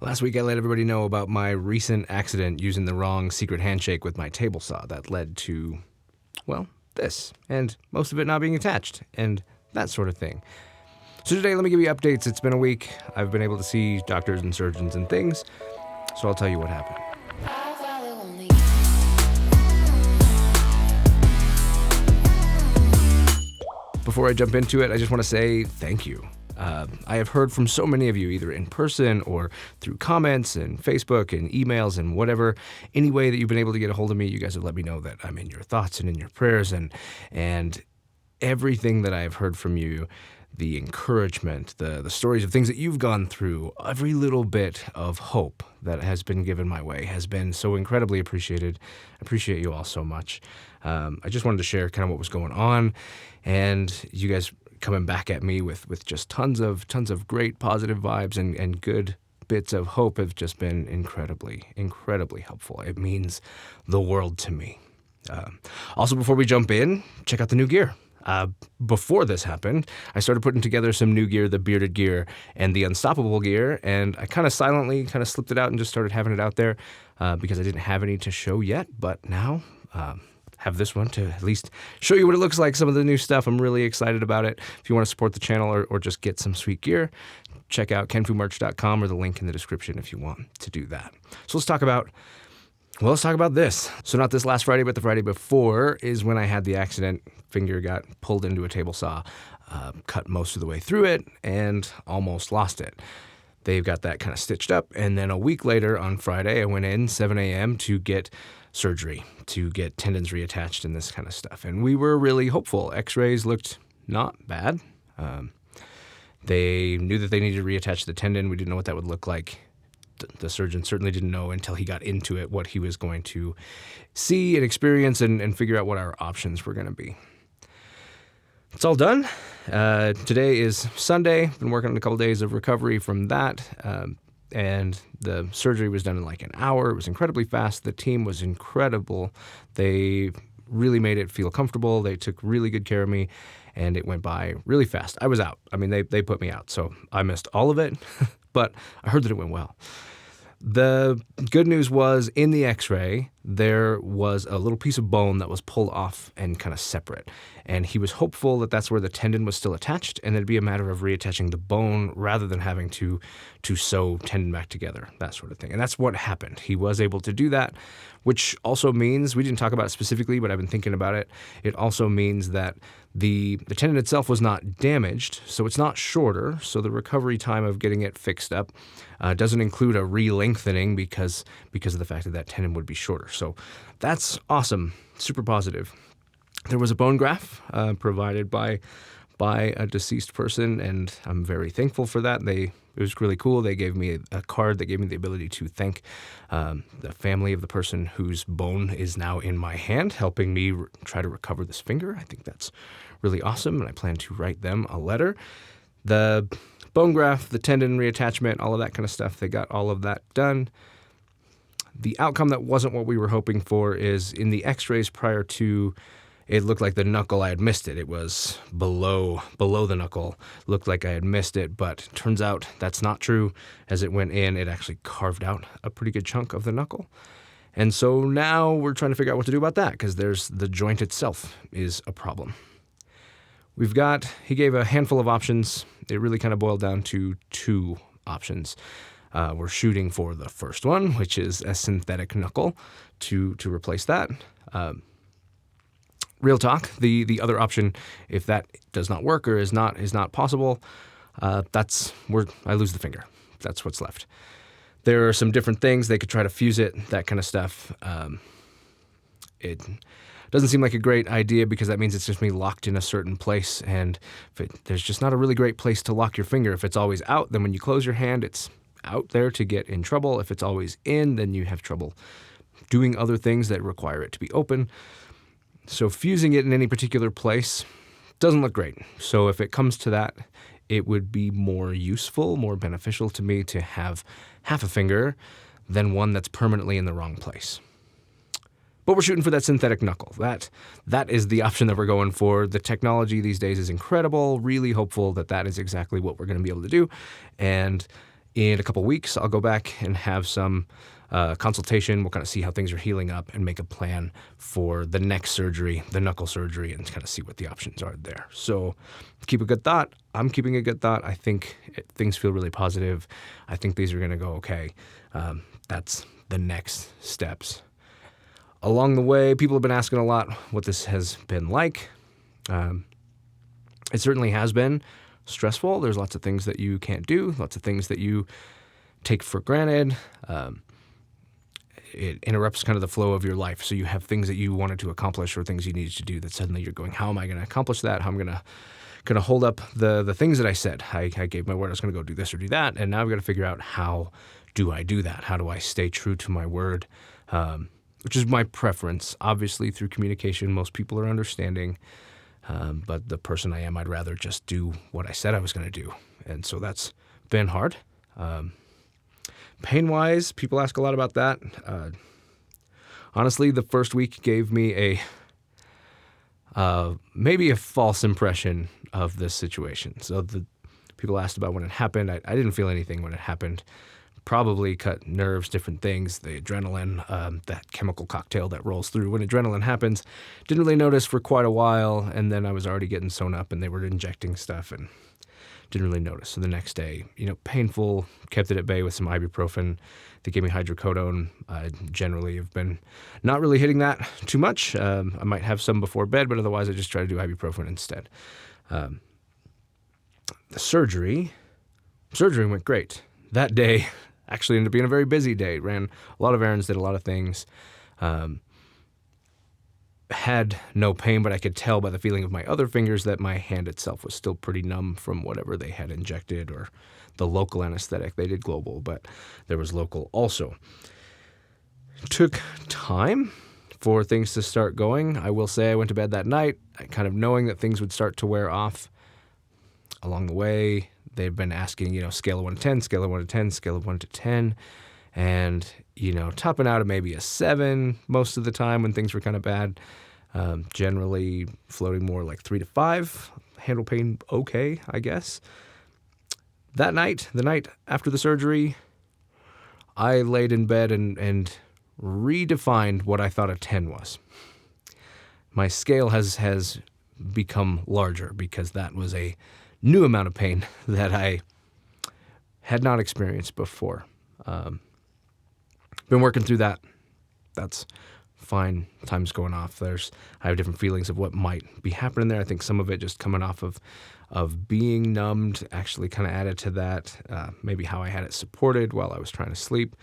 Last week I let everybody know about my recent accident using the wrong secret handshake with my table saw that led to, well, this, and most of it not being attached, and that sort of thing. So today, let me give you updates. It's been a week. I've been able to see doctors and surgeons and things, so I'll tell you what happened. Before I jump into it, I just want to say thank you. I have heard from so many of you, either in person or through comments and Facebook and emails and whatever. Any way that you've been able to get a hold of me, you guys have let me know that I'm in your thoughts and in your prayers, and everything that I have heard from you, the encouragement, the stories of things that you've gone through, every little bit of hope that has been given my way has been so incredibly appreciated. I appreciate you all so much. I just wanted to share kind of what was going on, and you guys coming back at me with just tons of great positive vibes and good bits of hope have just been incredibly helpful. It means the world to me. Also, before we jump in, check out the new gear. Before this happened, I started putting together some new gear, the bearded gear and the unstoppable gear, and I kind of silently slipped it out and just started having it out there because I didn't have any to show yet, but now have this one to at least show you what it looks like, some of the new stuff. I'm really excited about it. If you want to support the channel or just get some sweet gear, check out kenfumerch.com or the link in the description if you want to do that. So let's talk about this. So not this last Friday, but the Friday before is when I had the accident. Finger got pulled into a table saw, cut most of the way through it, and almost lost it. They've got that kind of stitched up, and then a week later on Friday, I went in 7 a.m. to get surgery, to get tendons reattached and this kind of stuff. And we were really hopeful. X-rays looked not bad. They knew that they needed to reattach the tendon. We didn't know what that would look like. The surgeon certainly didn't know until he got into it what he was going to see and experience and figure out what our options were going to be. It's all done. Today is Sunday. Been working on a couple days of recovery from that. And the surgery was done in like an hour. It was incredibly fast. The team was incredible. They really made it feel comfortable. They took really good care of me, and it went by really fast. I was out. I mean, they put me out, so I missed all of it, but I heard that it went well. The good news was in the x-ray, there was a little piece of bone that was pulled off and kind of separate. And he was hopeful that that's where the tendon was still attached, and it'd be a matter of reattaching the bone rather than having to sew tendon back together, that sort of thing. And that's what happened. He was able to do that, which also means, we didn't talk about it specifically, but I've been thinking about it. It also means that the tendon itself was not damaged, so it's not shorter, so the recovery time of getting it fixed up doesn't include a re-lengthening because of the fact that that tendon would be shorter. So that's awesome, super positive. There was a bone graft provided by a deceased person, and I'm very thankful for that. It was really cool. They gave me a card that gave me the ability to thank the family of the person whose bone is now in my hand, helping me try to recover this finger. I think that's really awesome, and I plan to write them a letter. The bone graft, the tendon reattachment, all of that kind of stuff, they got all of that done. The outcome that wasn't what we were hoping for is in the x-rays prior to, it looked like the knuckle, I had missed it. It was below the knuckle. Looked like I had missed it, but turns out that's not true. As it went in, it actually carved out a pretty good chunk of the knuckle. And so now we're trying to figure out what to do about that, because the joint itself is a problem. He gave a handful of options. It really kind of boiled down to 2 options. We're shooting for the first one, which is a synthetic knuckle to replace that. Real talk, the other option, if that does not work or is not possible, I lose the finger. That's what's left. There are some different things. They could try to fuse it, that kind of stuff. It doesn't seem like a great idea because that means it's just me locked in a certain place, and there's just not a really great place to lock your finger. If it's always out, then when you close your hand, it's out there to get in trouble. If it's always in, then you have trouble doing other things that require it to be open. So fusing it in any particular place doesn't look great. So if it comes to that, it would be more useful, more beneficial to me to have half a finger than one that's permanently in the wrong place. But we're shooting for that synthetic knuckle. That is the option that we're going for. The technology these days is incredible. Really hopeful that is exactly what we're going to be able to do. And In a couple weeks, I'll go back and have some consultation. We'll kind of see how things are healing up and make a plan for the next surgery, the knuckle surgery, and kind of see what the options are there. So keep a good thought. I'm keeping a good thought. I think things feel really positive. I think these are going to go okay. That's the next steps. Along the way, people have been asking a lot what this has been like. It certainly has been stressful. There's lots of things that you can't do, lots of things that you take for granted. It interrupts kind of the flow of your life. So you have things that you wanted to accomplish or things you needed to do that suddenly you're going, how am I going to accomplish that? How am I going to hold up the things that I said? I gave my word I was going to go do this or do that, and now I've got to figure out how do I do that? How do I stay true to my word? Which is my preference. Obviously, through communication, most people are understanding. But the person I am, I'd rather just do what I said I was going to do. And so that's been hard. Pain-wise, people ask a lot about that. Honestly, the first week gave me maybe a false impression of this situation. So the people asked about when it happened. I didn't feel anything when it happened. Probably cut nerves, different things, the adrenaline, that chemical cocktail that rolls through when adrenaline happens. Didn't really notice for quite a while, and then I was already getting sewn up and they were injecting stuff and didn't really notice. So the next day, painful, kept it at bay with some ibuprofen. They gave me hydrocodone. I generally have been not really hitting that too much. I might have some before bed, but otherwise I just try to do ibuprofen instead. The surgery went great. That day actually ended up being a very busy day. Ran a lot of errands, did a lot of things. Had no pain, but I could tell by the feeling of my other fingers that my hand itself was still pretty numb from whatever they had injected or the local anesthetic. They did global, but there was local also. Took time for things to start going. I will say I went to bed that night, kind of knowing that things would start to wear off. Along the way, they've been asking, scale of 1 to 10, scale of 1 to 10, scale of 1 to 10, and, topping out at maybe a 7 most of the time when things were kind of bad. Generally floating more like 3 to 5. Handle pain okay, I guess. That night, the night after the surgery, I laid in bed and redefined what I thought a 10 was. My scale has become larger because that was a new amount of pain that I had not experienced before. Been working through that. That's fine. Time's going off. I have different feelings of what might be happening there. I think some of it just coming off of being numbed actually kind of added to that. Maybe how I had it supported while I was trying to sleep.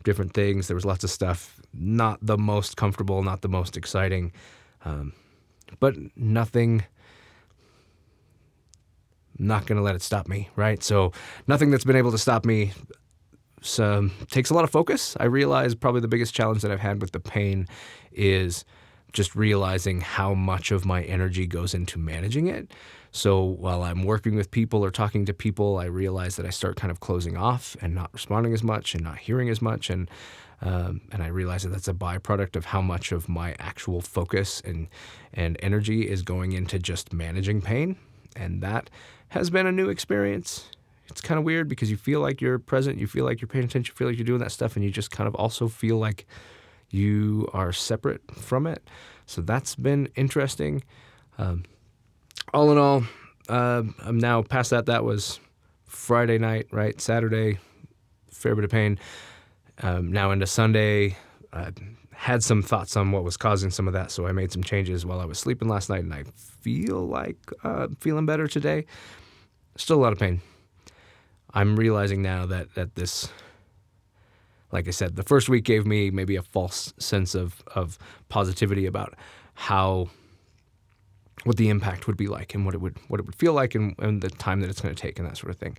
Different things. There was lots of stuff. Not the most comfortable, not the most exciting, but nothing. Not going to let it stop me, right? So nothing that's been able to stop me takes a lot of focus. I realize probably the biggest challenge that I've had with the pain is just realizing how much of my energy goes into managing it. So while I'm working with people or talking to people, I realize that I start kind of closing off and not responding as much and not hearing as much. And I realize that that's a byproduct of how much of my actual focus and energy is going into just managing pain. And that has been a new experience. It's kind of weird because you feel like you're present, you feel like you're paying attention, you feel like you're doing that stuff, and you just kind of also feel like you are separate from it. So that's been interesting. All in all, I'm now past that. That was Friday night, right? Saturday, fair bit of pain. Now into Sunday, had some thoughts on what was causing some of that, so I made some changes while I was sleeping last night, and I feel like feeling better today. Still a lot of pain. I'm realizing now that this, like I said, the first week gave me maybe a false sense of positivity about what the impact would be like and what it would feel like and the time that it's going to take and that sort of thing.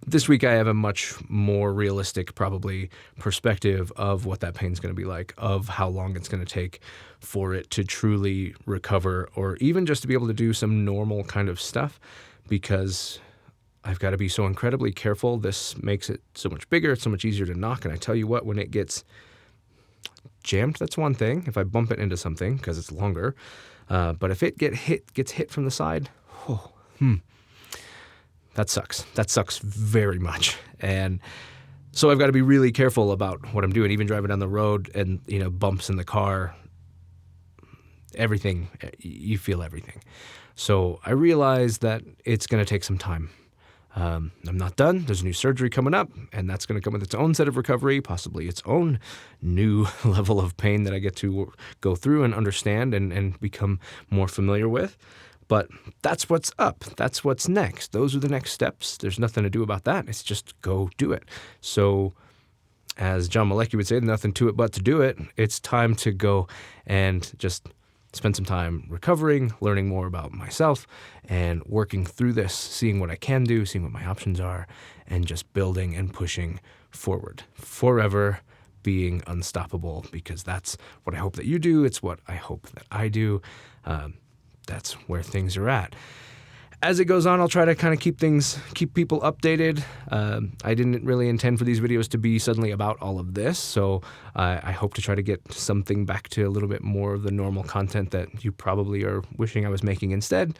This week I have a much more realistic, probably, perspective of what that pain's going to be like, of how long it's going to take for it to truly recover, or even just to be able to do some normal kind of stuff, because I've got to be so incredibly careful. This makes it so much bigger. It's so much easier to knock. And I tell you what, when it gets jammed, that's one thing. If I bump it into something, because it's longer. But if it gets hit from the side, that sucks. That sucks very much. And so I've got to be really careful about what I'm doing, even driving down the road and, bumps in the car, everything, you feel everything. So I realize that it's going to take some time. I'm not done. There's a new surgery coming up, and that's going to come with its own set of recovery, possibly its own new level of pain that I get to go through and understand and become more familiar with. But that's what's up. That's what's next. Those are the next steps. There's nothing to do about that. It's just go do it. So as John Malecki would say, nothing to it but to do it. It's time to go and just spend some time recovering, learning more about myself, and working through this, seeing what I can do, seeing what my options are, and just building and pushing forward. Forever being unstoppable, because that's what I hope that you do. It's what I hope that I do. That's where things are at. As it goes on, I'll try to kind of keep people updated. I didn't really intend for these videos to be suddenly about all of this, so I hope to try to get something back to a little bit more of the normal content that you probably are wishing I was making instead.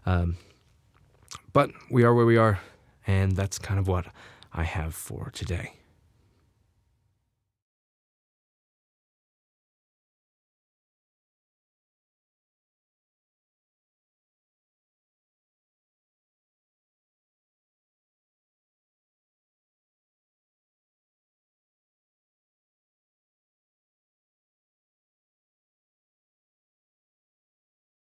But we are where we are, and that's kind of what I have for today.